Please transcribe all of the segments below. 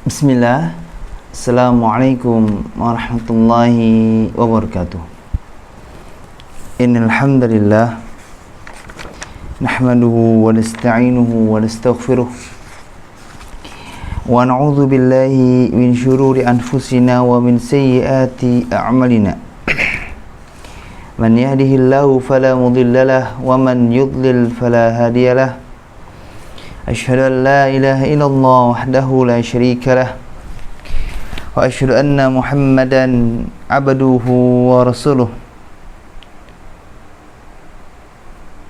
Bismillah. Assalamualaikum warahmatullahi wabarakatuh. Innal hamdalillah nahmaduhu wa nasta'inuhu wa nastaghfiruh wa na'udzu billahi min shururi anfusina wa min sayyiati a'malina. Man yahdihillahu fala mudhillalah wa man yudlil fala hadiyalah. Asyhadu an la ilaha illallah wahdahu la syarika lah wa asyhadu anna Muhammadan abduhu wa rasuluh.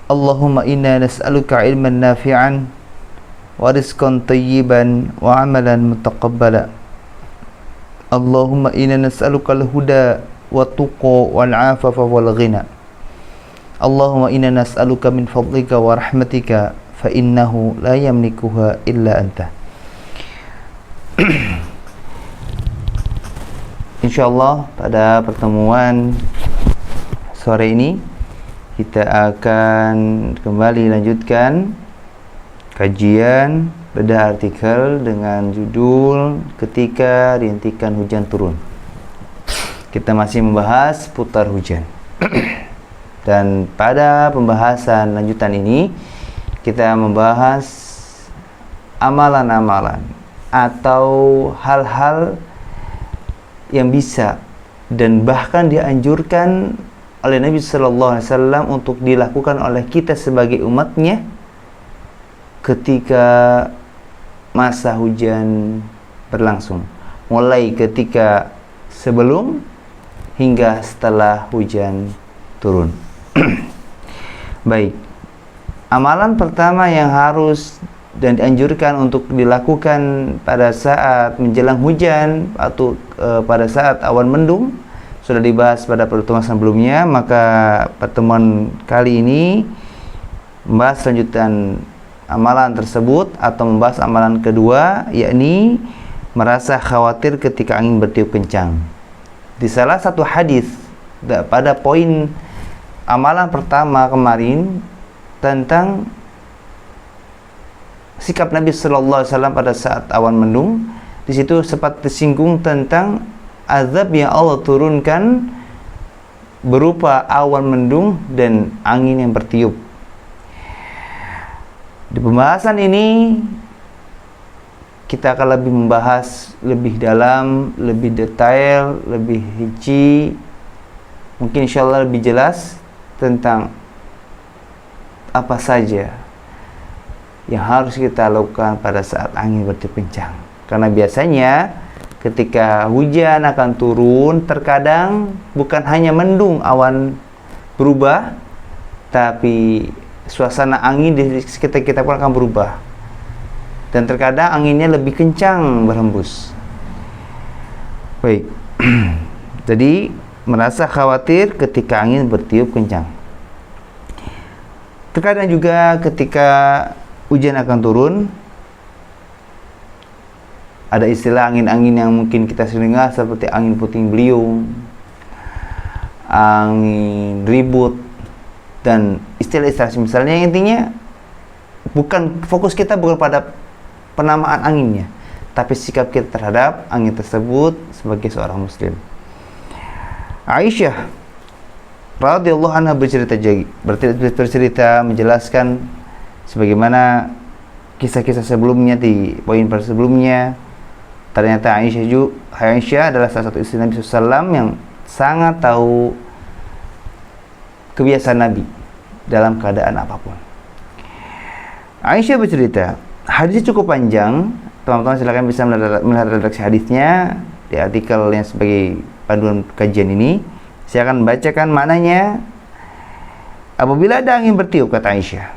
Allahumma inna nas'aluka ilman nafi'an wa rizqan tayyiban wa amalan mutaqabbala. Allahumma inna nas'aluka al-huda wa tuqa wal 'afafa wal ghina. Allahumma inna nas'aluka min fadlika wa rahmatika fa innahu la yamlikuha illa anta. Insyaallah pada pertemuan sore ini kita akan kembali lanjutkan kajian bedah artikel dengan judul Ketika Rintikan Hujan Turun. Kita masih membahas putar hujan. Dan pada pembahasan lanjutan ini kita membahas amalan-amalan atau hal-hal yang bisa dan bahkan dianjurkan oleh Nabi Sallallahu Alaihi Wasallam untuk dilakukan oleh kita sebagai umatnya ketika masa hujan berlangsung, mulai ketika sebelum hingga setelah hujan turun. Baik. Amalan pertama yang harus dan dianjurkan untuk dilakukan pada saat menjelang hujan atau pada saat awan mendung sudah dibahas pada pertemuan sebelumnya, maka pertemuan kali ini membahas lanjutan amalan tersebut atau membahas amalan kedua, yakni merasa khawatir ketika angin bertiup kencang. Di salah satu hadis pada poin amalan pertama kemarin tentang sikap Nabi Sallallahu Alaihi Wasallam pada saat awan mendung, di situ sempat disinggung tentang azab yang Allah turunkan berupa awan mendung dan angin yang bertiup. Di pembahasan ini kita akan lebih membahas lebih dalam, lebih detail, lebih rinci, mungkin insyaallah lebih jelas tentang apa saja yang harus kita lakukan pada saat angin bertiup kencang. Karena biasanya ketika hujan akan turun, terkadang bukan hanya mendung awan berubah, tapi suasana angin di sekitar kita pun akan berubah. Dan terkadang anginnya lebih kencang berhembus. Baik. Jadi merasa khawatir ketika angin bertiup kencang. Terkadang juga ketika hujan akan turun, ada istilah angin-angin yang mungkin kita sering dengar seperti angin puting beliung, angin ribut, dan istilah-istilah misalnya. Intinya bukan fokus kita bukan pada penamaan anginnya, tapi sikap kita terhadap angin tersebut sebagai seorang muslim. Aisyah radhiyallahu anha bercerita menjelaskan sebagaimana kisah-kisah sebelumnya di poin sebelumnya. Ternyata Aisyah adalah salah satu istri Nabi SAW yang sangat tahu kebiasaan Nabi dalam keadaan apapun. Aisyah bercerita, hadisnya cukup panjang, teman-teman silakan bisa melihat redaksi hadisnya di artikel yang sebagai panduan kajian ini. Saya akan bacakan maknanya. Apabila ada angin bertiup, kata Aisyah,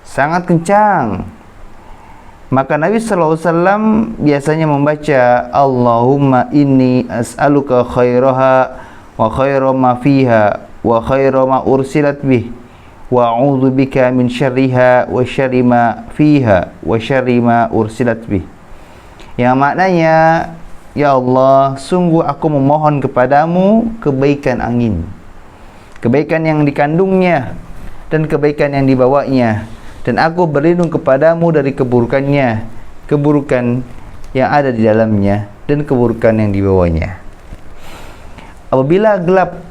sangat kencang, maka Nabi SAW biasanya membaca Allahumma inni as'aluka khairaha wa khaira ma fiha wa khaira ma ursilat bih wa a'udzu bika min syarriha wa syarri ma fiha wa syarri ma ursilat bih. Yang maknanya, ya Allah, sungguh aku memohon kepadamu kebaikan angin, kebaikan yang dikandungnya dan kebaikan yang dibawanya, dan aku berlindung kepadamu dari keburukannya, keburukan yang ada di dalamnya dan keburukan yang dibawanya. Apabila gelap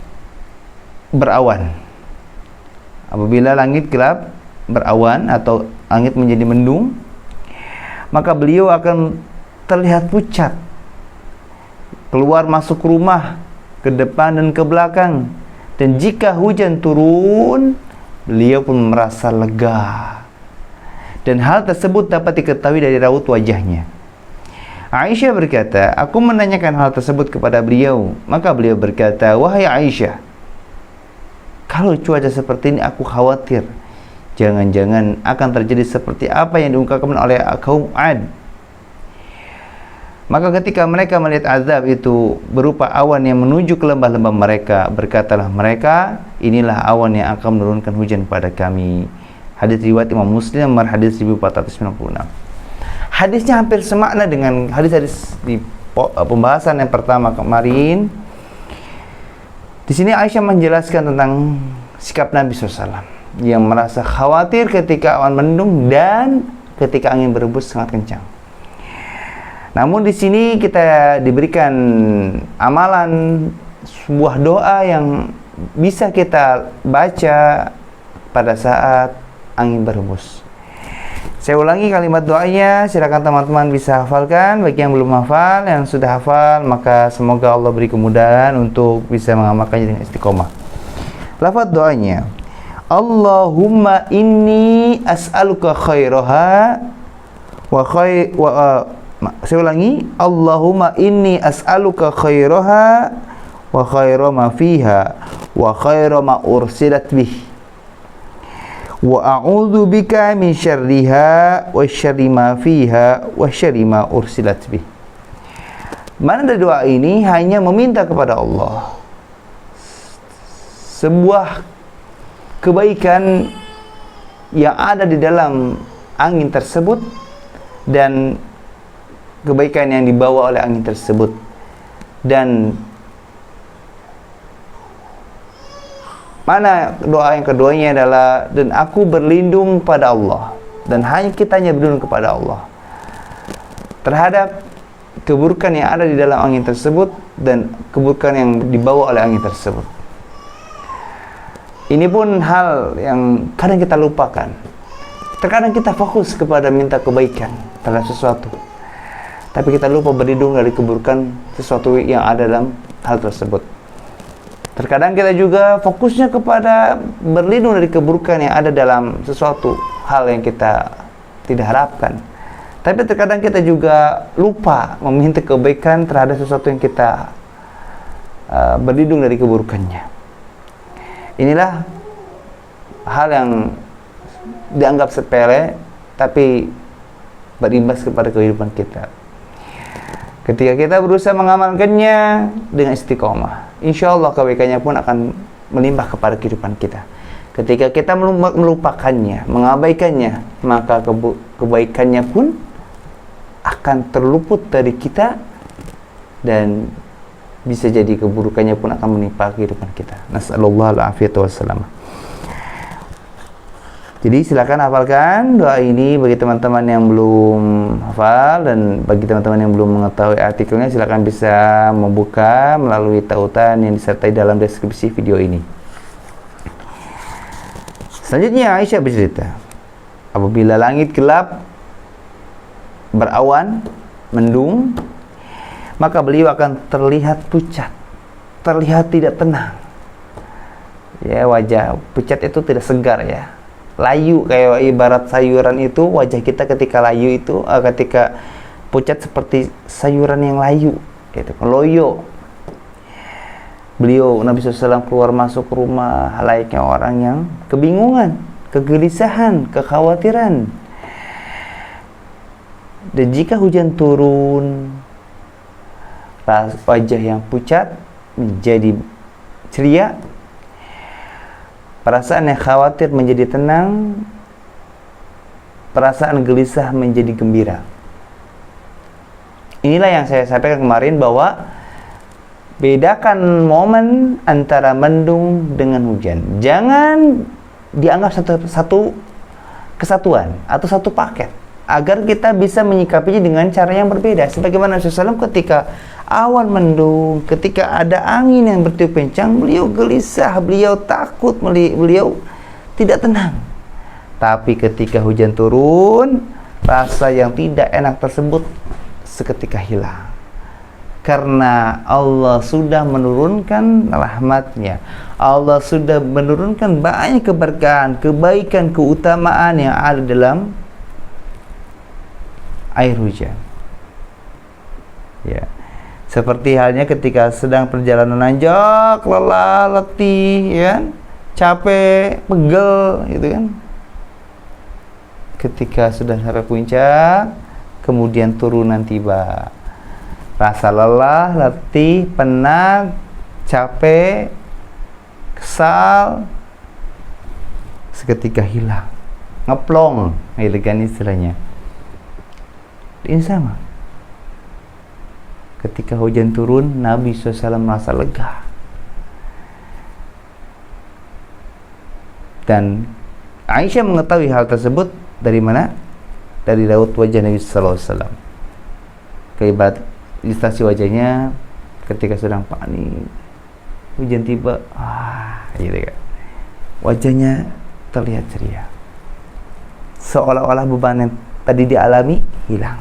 berawan, apabila langit gelap berawan atau langit menjadi mendung, maka beliau akan terlihat pucat, keluar masuk rumah, ke depan dan ke belakang. Dan jika hujan turun, beliau pun merasa lega. Dan hal tersebut dapat diketahui dari raut wajahnya. Aisyah berkata, aku menanyakan hal tersebut kepada beliau. Maka beliau berkata, wahai Aisyah, kalau cuaca seperti ini aku khawatir jangan-jangan akan terjadi seperti apa yang diungkapkan oleh kaum Ad. Maka ketika mereka melihat azab itu berupa awan yang menuju ke lembah-lembah mereka, berkatalah mereka, inilah awan yang akan menurunkan hujan pada kami. Hadis riwayat Imam Muslim nomor hadis 1496. Hadisnya hampir semakna dengan hadis-hadis di pembahasan yang pertama kemarin. Di sini Aisyah menjelaskan tentang sikap Nabi SAW yang merasa khawatir ketika awan mendung dan ketika angin berembus sangat kencang. Namun di sini kita diberikan amalan sebuah doa yang bisa kita baca pada saat angin berembus. Saya ulangi kalimat doanya, silakan teman-teman bisa hafalkan. Bagi yang belum hafal, yang sudah hafal, maka semoga Allah beri kemudahan untuk bisa mengamalkannya dengan istiqomah. Lafaz doanya, Allahumma inni as'aluka khairaha saya ulangi, Allahumma inni as'aluka khairaha wa khaira ma fiha wa khaira ma ursilat bih wa a'udzu bika min syarriha wa syarri ma fiha wa syarri ma ursilat bih. Mana dari doa ini hanya meminta kepada Allah sebuah kebaikan yang ada di dalam angin tersebut dan kebaikan yang dibawa oleh angin tersebut, dan mana doa yang keduanya adalah, dan aku berlindung pada Allah, dan hanya kita hanya berlindung kepada Allah terhadap keburukan yang ada di dalam angin tersebut dan keburukan yang dibawa oleh angin tersebut. Ini pun hal yang kadang kita lupakan. Terkadang kita fokus kepada minta kebaikan terhadap sesuatu, tapi kita lupa berlindung dari keburukan sesuatu yang ada dalam hal tersebut. Terkadang kita juga fokusnya kepada berlindung dari keburukan yang ada dalam sesuatu hal yang kita tidak harapkan. Tapi terkadang kita juga lupa meminta kebaikan terhadap sesuatu yang kita berlindung dari keburukannya. Inilah hal yang dianggap sepele, tapi berimbas kepada kehidupan kita. Ketika kita berusaha mengamalkannya dengan istiqomah, insya Allah kebaikannya pun akan melimpah kepada kehidupan kita. Ketika kita melupakannya, mengabaikannya, maka kebaikannya pun akan terluput dari kita, dan bisa jadi keburukannya pun akan menimpa kehidupan kita. Nas'alullah al-afiyata wassalamah. Jadi silakan hafalkan doa ini bagi teman-teman yang belum hafal, dan bagi teman-teman yang belum mengetahui artikelnya silakan bisa membuka melalui tautan yang disertai dalam deskripsi video ini. Selanjutnya Aisyah bercerita, apabila langit gelap berawan mendung, maka beliau akan terlihat pucat, terlihat tidak tenang. Ya, wajah pucat itu tidak segar ya. Layu, kayak ibarat sayuran itu, wajah kita ketika layu itu, ketika pucat seperti sayuran yang layu gitu, loyo. Beliau Nabi SAW keluar masuk rumah layaknya orang yang kebingungan, kegelisahan, kekhawatiran. Dan jika hujan turun, wajah yang pucat menjadi ceria, perasaan yang khawatir menjadi tenang, perasaan gelisah menjadi gembira. Inilah yang saya sampaikan kemarin, bahwa bedakan momen antara mendung dengan hujan. Jangan dianggap satu kesatuan atau satu paket. agar kita bisa menyikapinya dengan cara yang berbeda. Sebagaimana Rasulullah SAW ketika awan mendung, ketika ada angin yang bertiup kencang, beliau gelisah, beliau takut, beliau tidak tenang. Tapi ketika hujan turun, rasa yang tidak enak tersebut seketika hilang. Karena Allah sudah menurunkan rahmat-Nya. Allah sudah menurunkan banyak keberkahan, kebaikan, keutamaan yang ada dalam air hujan. Ya. Seperti halnya ketika sedang perjalanan nanjak, lelah, letih, ya, capek, pegel, gitu kan. Ketika sudah sampai puncak, kemudian turunan tiba. Rasa lelah, letih, penat, capek, kesal seketika hilang, ngeplong, elegan istilahnya. Ini sama. Ketika hujan turun, Nabi SAW merasa lega. Dan Aisyah mengetahui hal tersebut dari mana? Dari raut wajah Nabi SAW. Keibat ilustrasi wajahnya ketika sedang panik, hujan tiba, gitu kan. Wajahnya terlihat ceria, seolah-olah beban yang tadi dialami hilang.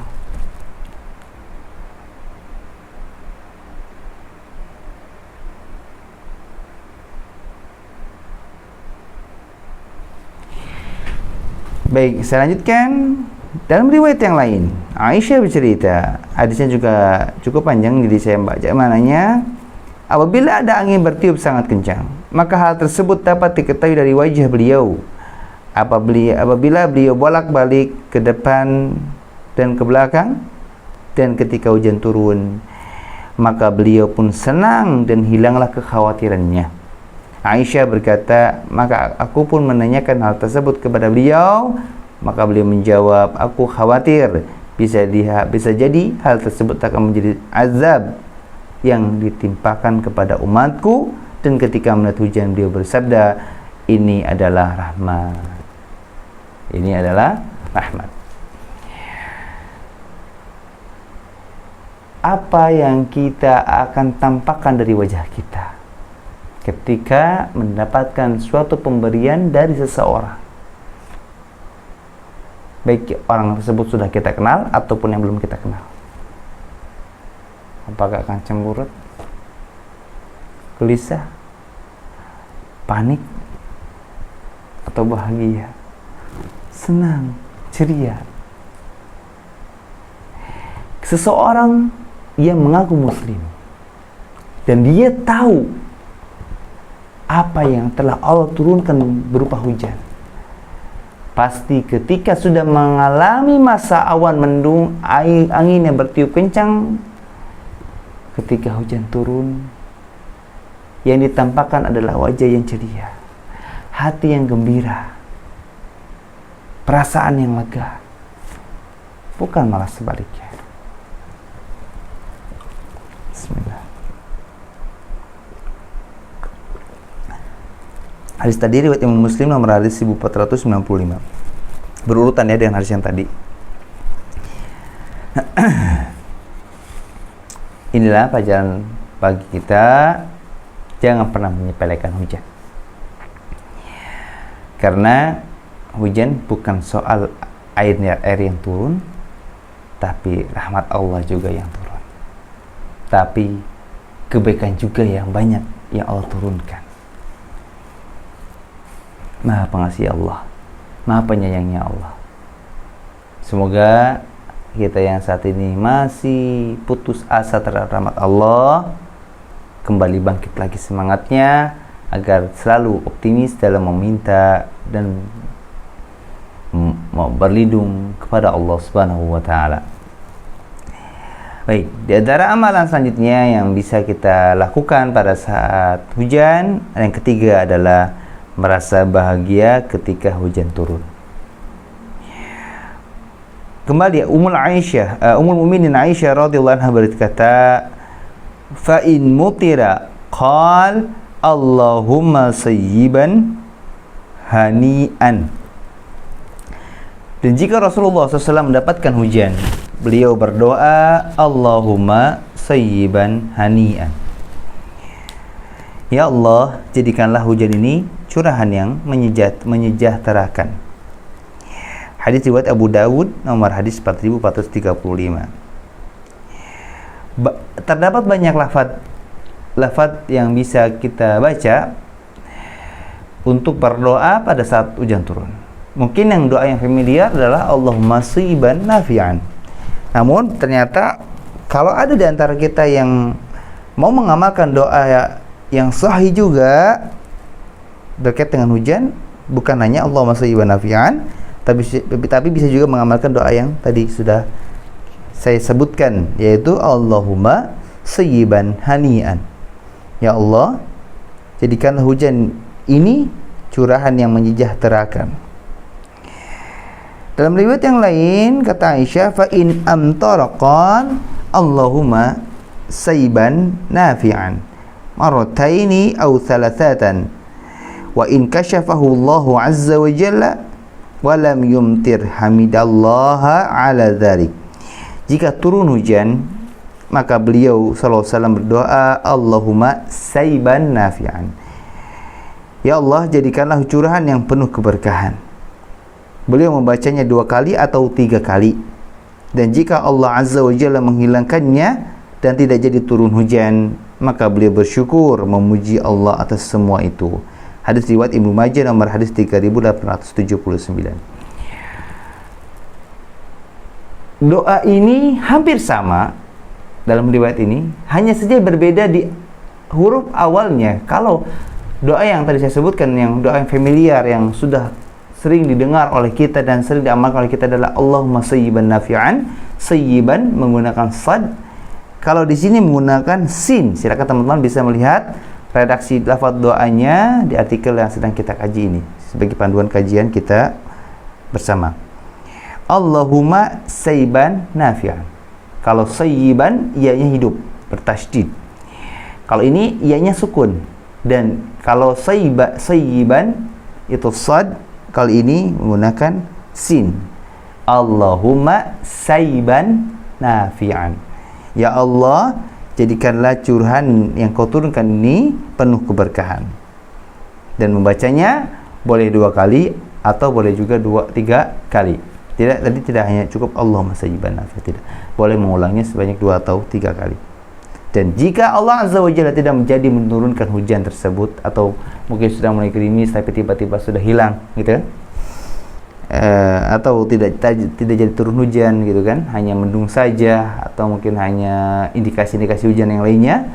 Baik, saya lanjutkan. Dalam riwayat yang lain, Aisyah bercerita, hadisnya juga cukup panjang, jadi saya baca mananya. Apabila ada angin bertiup sangat kencang, maka hal tersebut dapat diketahui dari wajah beliau. Apabila beliau bolak-balik ke depan dan ke belakang, dan ketika hujan turun, maka beliau pun senang dan hilanglah kekhawatirannya. Aisyah berkata, maka aku pun menanyakan hal tersebut kepada beliau. Maka beliau menjawab, aku khawatir bisa jadi hal tersebut akan menjadi azab yang ditimpakan kepada umatku. Dan ketika melihat hujan, beliau bersabda, ini adalah rahmat. Ini adalah rahmat. Apa yang kita akan tampakkan dari wajah kita ketika mendapatkan suatu pemberian dari seseorang, baik orang tersebut sudah kita kenal ataupun yang belum kita kenal? Apakah akan cemberut, gelisah, panik, atau bahagia, senang, ceria? Seseorang yang mengaku muslim dan dia tahu apa yang telah Allah turunkan berupa hujan, pasti ketika sudah mengalami masa awan mendung, angin yang bertiup kencang, ketika hujan turun, yang ditampakkan adalah wajah yang ceria, hati yang gembira, perasaan yang lega, bukan malah sebaliknya. Bismillah. Hadis tadi riwayat Imam Muslim nomor hadis 1495. Berurutan ya dengan hadis yang tadi. Inilah pelajaran bagi kita, jangan pernah menyepelekan hujan. Karena hujan bukan soal air yang turun, tapi rahmat Allah juga yang turun. Tapi kebaikan juga yang banyak yang Allah turunkan. Maha pengasih Allah, Maha penyayangnya Allah. Semoga kita yang saat ini masih putus asa terhadap rahmat Allah, kembali bangkit lagi semangatnya, agar selalu optimis dalam meminta dan mau berlindung kepada Allah Subhanahu wa Ta'ala. Baik, di antara amalan selanjutnya yang bisa kita lakukan pada saat hujan, yang ketiga adalah merasa bahagia ketika hujan turun. Kembali Ummul Mukminin Aisyah radhiyallahu anha berkata, "Fa in mutira qal Allahumma sayyiban hani'an." Dan jika Rasulullah SAW mendapatkan hujan, beliau berdoa, Allahumma sayyiban hani'an. Ya Allah, jadikanlah hujan ini curahan yang menyejahterakan. Hadis riwayat Abu Dawud nomor hadis 4435. Terdapat banyak lafaz yang bisa kita baca untuk berdoa pada saat hujan turun. Mungkin yang doa yang familiar adalah Allahumma sayyiban nafi'an. Namun ternyata kalau ada di antara kita yang mau mengamalkan doa yang sahih juga berkait dengan hujan, bukan hanya Allahumma sayyiban nafi'an, tapi bisa juga mengamalkan doa yang tadi sudah saya sebutkan, yaitu Allahumma sayyiban hani'an. Ya Allah, jadikanlah hujan ini curahan yang menyejahterakan. Dalam riwayat yang lain kata Aisyah, fa in amtaraqan Allahumma sayyiban nafi'an marrataini aw thalathatan wa in kashafahu Allahu azza wa jalla wa lam yumtir hamidallaha ala dzalik. Jika turun hujan, maka beliau sallallahu alaihi wasallam berdoa, Allahumma sayyiban nafi'an. Ya Allah, jadikanlah curahan yang penuh keberkahan. Beliau membacanya 2 kali atau 3 kali. Dan jika Allah Azza wa Jalla menghilangkannya dan tidak jadi turun hujan, maka beliau bersyukur memuji Allah atas semua itu. Hadis riwayat Ibnu Majah nomor hadis 3879. Doa ini hampir sama dalam riwayat ini, hanya saja berbeda di huruf awalnya. Kalau doa yang tadi saya sebutkan, yang doa yang familiar, yang sudah sering didengar oleh kita dan sering diamalkan oleh kita adalah Allahumma sayyiban nafi'an. Sayyiban menggunakan sad. Kalau di sini menggunakan sin. Silakan teman-teman bisa melihat redaksi lafaz doanya di artikel yang sedang kita kaji ini sebagai panduan kajian kita bersama. Allahumma sayyiban nafi'an. Kalau sayyiban, ianya hidup, bertasydid. Kalau ini ianya sukun. Dan kalau sayyiban itu sad, kali ini menggunakan sin. Allahumma sayyiban nafi'an. Ya Allah, jadikanlah curahan yang kau turunkan ini penuh keberkahan. Dan membacanya boleh 2 kali atau boleh juga 2-3 kali. Tadi tidak hanya cukup Allahumma sayyiban nafi'an, tidak. Boleh mengulangnya sebanyak 2 atau 3 kali. Dan jika Allah Azza wa Jalla tidak menjadi menurunkan hujan tersebut, atau mungkin sudah mulai gerimis tapi tiba-tiba sudah hilang, gitu kan? Atau tidak jadi turun hujan, gitu kan? Hanya mendung saja, atau mungkin hanya indikasi-indikasi hujan yang lainnya,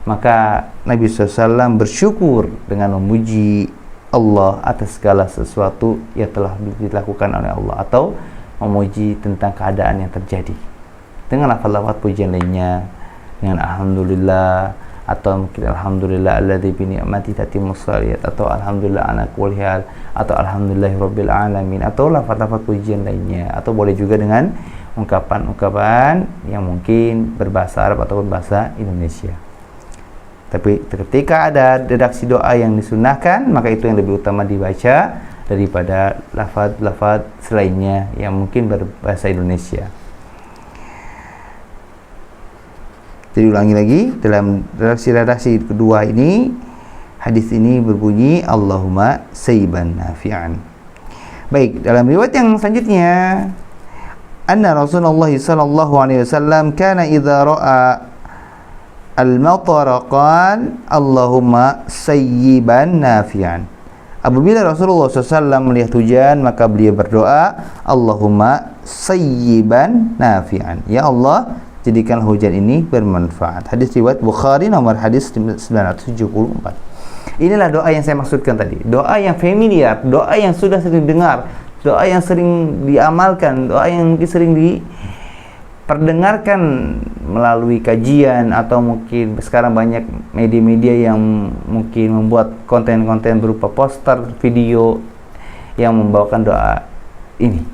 maka Nabi SAW bersyukur dengan memuji Allah atas segala sesuatu yang telah dilakukan oleh Allah, atau memuji tentang keadaan yang terjadi dengan lafaz-lafaz pujian lainnya, dengan alhamdulillah, atau mungkin alhamdulillah alladzi bi ni'mati tatimmus shalihat, atau alhamdulillah ala kulli hal, atau alhamdulillahirabbil alamin, atau lafaz-lafaz pujian lainnya, atau boleh juga dengan ungkapan-ungkapan yang mungkin berbahasa Arab ataupun bahasa Indonesia. Tapi ketika ada redaksi doa yang disunahkan, maka itu yang lebih utama dibaca daripada lafaz-lafaz selainnya yang mungkin berbahasa Indonesia. Jadi ulangi lagi, dalam redaksi kedua ini, hadis ini berbunyi Allahumma sayyiban nafi'an. Baik, dalam riwayat yang selanjutnya, anna Rasulullah sallallahu alaihi wasallam kana idza ra'a al-matara qala Allahumma sayyiban nafi'an. Apabila Rasulullah SAW melihat hujan, maka beliau berdoa Allahumma sayyiban nafi'an. Ya Allah, jadikan hujan ini bermanfaat. Hadis riwayat Bukhari nomor hadis 974. Inilah doa yang saya maksudkan tadi. Doa yang familiar, doa yang sudah sering dengar, doa yang sering diamalkan, doa yang sering diperdengarkan melalui kajian, atau mungkin sekarang banyak media-media yang mungkin membuat konten-konten berupa poster, video yang membawakan doa ini.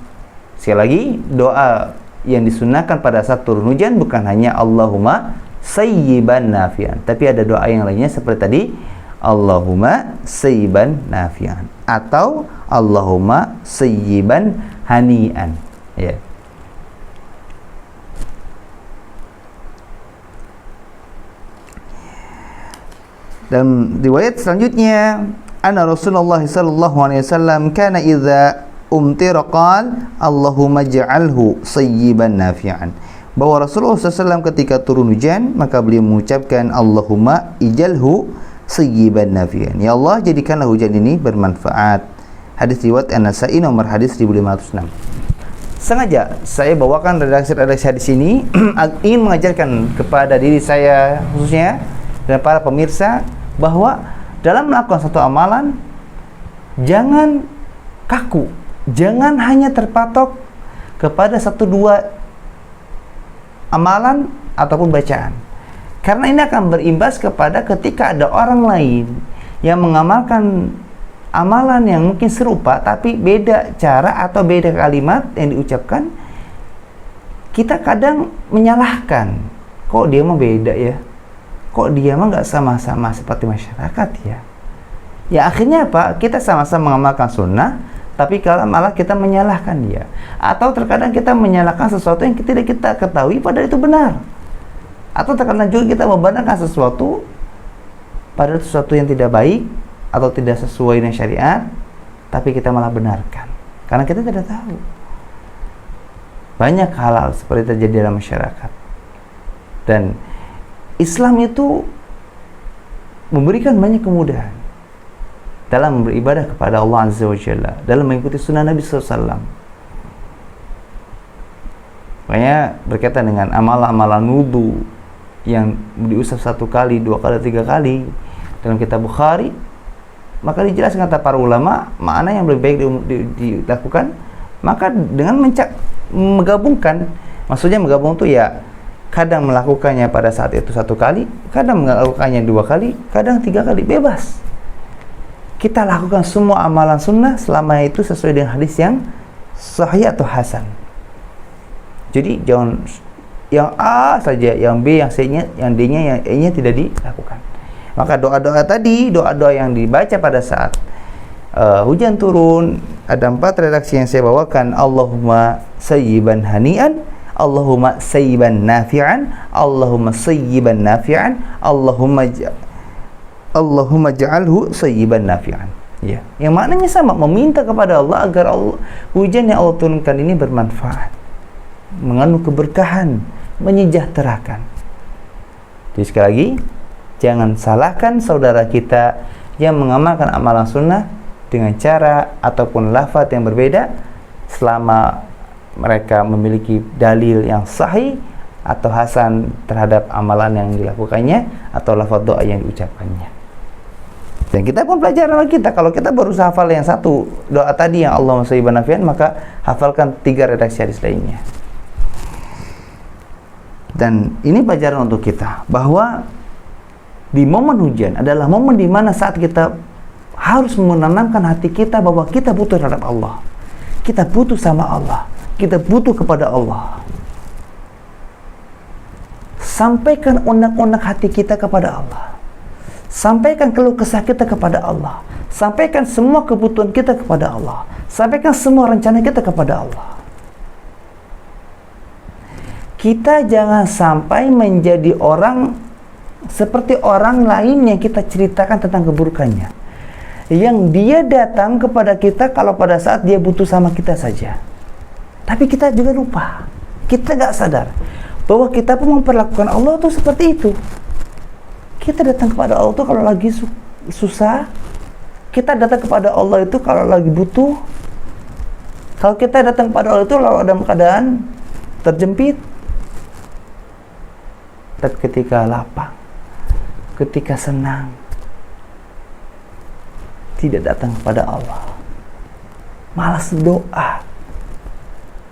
Sekali lagi, doa yang disunahkan pada saat turun hujan bukan hanya Allahumma sayyiban nafi'an, tapi ada doa yang lainnya seperti tadi Allahumma sayyiban nafi'an atau Allahumma sayyiban hani'an. Ya. Dan riwayat selanjutnya, anna Rasulullah sallallahu alaihi wasallam kana idza umtira qala Allahumma ij'alhu sayyiban nafi'an. Bahwa Rasulullah SAW ketika turun hujan, maka beliau mengucapkan Allahumma ij'alhu sayyiban nafi'an. Ya Allah, jadikanlah hujan ini bermanfaat. Hadis riwayat An-Nasa'i nomor hadis 1506. Sengaja saya bawakan redaksi hadis ini ingin mengajarkan kepada diri saya khususnya dan para pemirsa bahwa dalam melakukan satu amalan jangan kaku, jangan hanya terpatok kepada satu dua amalan ataupun bacaan, karena ini akan berimbas kepada ketika ada orang lain yang mengamalkan amalan yang mungkin serupa tapi beda cara atau beda kalimat yang diucapkan, kita kadang menyalahkan, kok dia mah beda ya, kok dia mah nggak sama-sama seperti masyarakat ya. Ya akhirnya apa? Kita sama-sama mengamalkan sunnah, tapi kalau malah kita menyalahkan dia. Atau terkadang kita menyalahkan sesuatu yang tidak kita ketahui padahal itu benar. Atau terkadang juga kita membenarkan sesuatu padahal sesuatu yang tidak baik atau tidak sesuai dengan syariat, tapi kita malah benarkan karena kita tidak tahu. Banyak hal seperti terjadi dalam masyarakat. Dan Islam itu memberikan banyak kemudahan dalam beribadah kepada Allah Azza wa Jalla, dalam mengikuti sunnah Nabi SAW. Makanya berkaitan dengan amalan-amalan wudu yang diusap 1 kali, 2 kali, 3 kali dalam kitab Bukhari, maka dijelaskan kata para ulama mana yang lebih baik dilakukan. Maka dengan menggabungkan, maksudnya menggabung itu ya kadang melakukannya pada saat itu 1 kali, kadang melakukannya 2 kali, kadang 3 kali, bebas. Kita lakukan semua amalan sunnah selama itu sesuai dengan hadis yang sahih atau hasan. Jadi jangan yang A saja, yang B, yang C-nya, yang D-nya, yang E-nya tidak dilakukan. Maka doa-doa tadi, doa-doa yang dibaca pada saat hujan turun, ada 4 redaksi yang saya bawakan. Allahumma sayyiban hani'an, Allahumma sayyiban nafi'an, Allahumma sayyiban nafi'an, Allahumma ja'alhu sayyiban nafi'an. Ya, yang maknanya sama, meminta kepada Allah agar hujan yang Allah turunkan ini bermanfaat, mengandung keberkahan, menyejahterakan. Jadi sekali lagi, jangan salahkan saudara kita yang mengamalkan amalan sunnah dengan cara ataupun lafaz yang berbeda selama mereka memiliki dalil yang sahih atau hasan terhadap amalan yang dilakukannya atau lafaz doa yang diucapkannya. Dan kita pun pelajaran lagi kita, kalau kita baru hafal yang 1 doa tadi yang Allahumma sayyiban nafi'an, maka hafalkan 3 redaksi hadis lainnya. Dan ini pelajaran untuk kita bahwa di momen hujan adalah momen di mana saat kita harus menenangkan hati kita bahwa kita butuh terhadap Allah, kita butuh sama Allah, kita butuh kepada Allah. Sampaikan unek-unek hati kita kepada Allah, sampaikan keluh kesah kita kepada Allah, sampaikan semua kebutuhan kita kepada Allah, sampaikan semua rencana kita kepada Allah. Kita jangan sampai menjadi orang seperti orang lain yang kita ceritakan tentang keburukannya, yang dia datang kepada kita kalau pada saat dia butuh sama kita saja, tapi kita juga lupa, kita gak sadar bahwa kita pun memperlakukan Allah tuh seperti itu. Kita datang kepada Allah itu kalau lagi susah, kita datang kepada Allah itu kalau lagi butuh. Kalau kita datang kepada Allah itu kalau dalam keadaan terjepit, tapi ketika lapang, ketika senang, tidak datang kepada Allah, malas doa.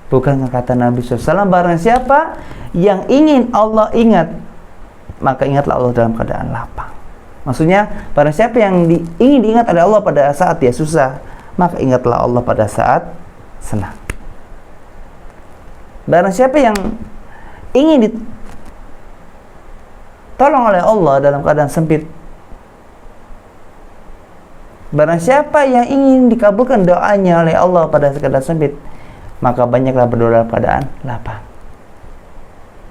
Bukan kata Nabi SAW, barang siapa yang ingin Allah ingat, maka ingatlah Allah dalam keadaan lapang. Maksudnya, barang siapa yang ingin diingat oleh Allah pada saat dia susah, maka ingatlah Allah pada saat senang. Barang siapa yang ingin ditolong oleh Allah dalam keadaan sempit, barang siapa yang ingin dikabulkan doanya oleh Allah pada keadaan sempit, maka banyaklah berdoa dalam keadaan lapang.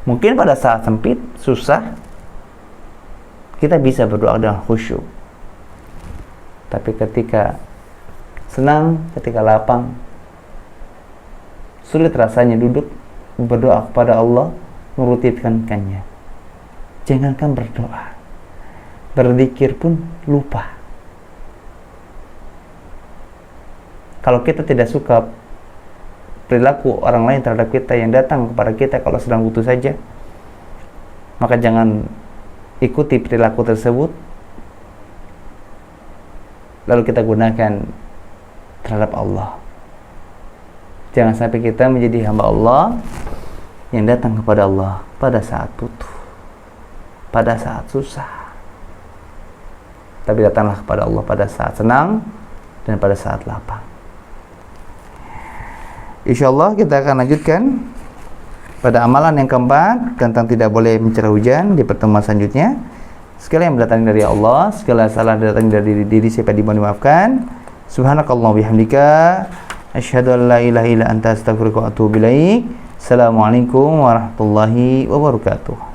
Mungkin pada saat sempit, susah, kita bisa berdoa dengan khusyuk. Tapi ketika senang, ketika lapang, sulit rasanya duduk berdoa kepada Allah, merutitkannya. Jangankan berdoa, berzikir pun lupa. Kalau kita tidak suka perilaku orang lain terhadap kita yang datang kepada kita kalau sedang butuh saja, maka jangan ikuti perilaku tersebut lalu kita gunakan terhadap Allah. Jangan sampai kita menjadi hamba Allah yang datang kepada Allah pada saat butuh, pada saat susah, tapi datanglah kepada Allah pada saat senang dan pada saat lapang. InsyaAllah kita akan lanjutkan pada amalan yang keempat tentang tidak boleh mencegah hujan di pertemuan selanjutnya. Segala yang berdatang dari Allah, segala salah datang dari diri siapa dimohon dimaafkan. Subhanakallah bihamdika asyhadu an la ilaha illa anta astaghfiruka wa atubu ilaik. Assalamualaikum warahmatullahi wabarakatuh.